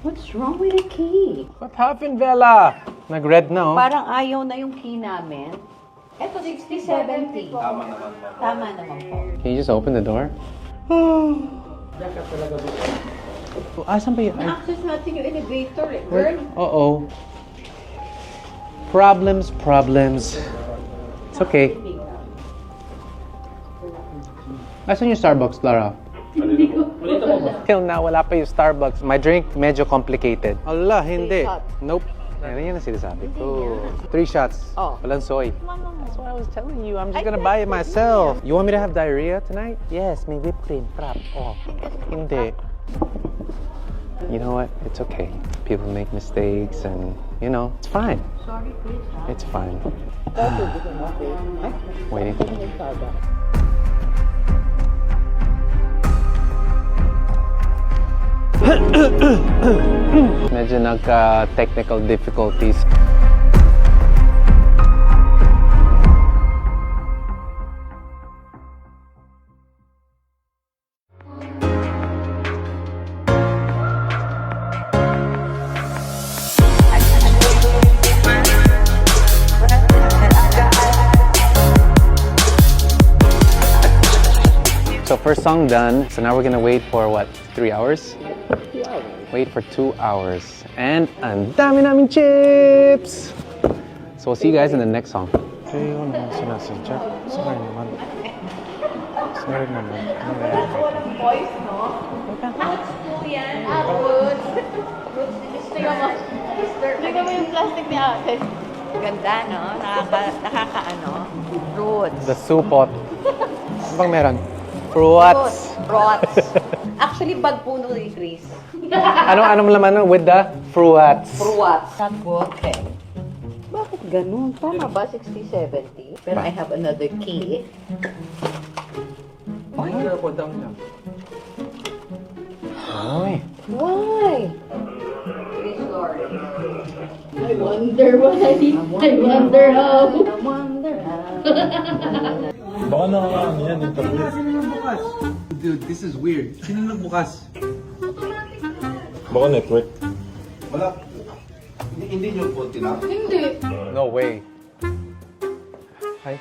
What's wrong with the key? What happened, Bella? Nag-red na, oh. Parang ayaw na yung key namin. Eto, 60-70. Tama naman po. Can you just open the door? Asan ba yun? Access natin yung elevator eh. Girl, Uh-oh. Problems. It's okay. Asan yung Starbucks, Lara? Till now, wala pa yung Starbucks. My drink, medyo complicated. Allah, hindi. Nope. Yan ang sinasabi ko. 3 shots. Oh. Walang soy. That's what I was telling you. I'm just gonna buy it myself. You want me to have diarrhea tonight? Yes, may whipped cream. Crap. Oh. Hindi. You know what? It's okay. People make mistakes and, you know, it's fine. sorry please ha. It's fine. Ay, Waiting. may Starbucks. Medyo nagka-technical difficulties. So first song done. So now we're gonna wait for what? 3 hours? 2 hours. Wait for 2 hours. And ang dami namin chips! So we'll see you guys in the next song. Hey, ano naman sinasadya? Sorry naman. Sorry naman. Boys, no? Roots po yan. Roots. Roots. Tingnan mo. Tingnan mo yung plastic ni ate. Ganda, no? Nakaka-ano? Roots. The supot. Ano bang meron? Fruits. Fruits. Actually, bag puno ni Chris. Anong laman nun with the fruits? Fruits. Not okay. Bakit ganun? Tama ba? 60-70? Pero I have another key. Ay. Why? Chris Lord. I wonder why. I wonder how. I wonder how. Baka nakakaano yan, internet. Dude, this is weird. Sino nagbukas? Baka network. Wala. Hindi nyo po tinap? No way. Hi.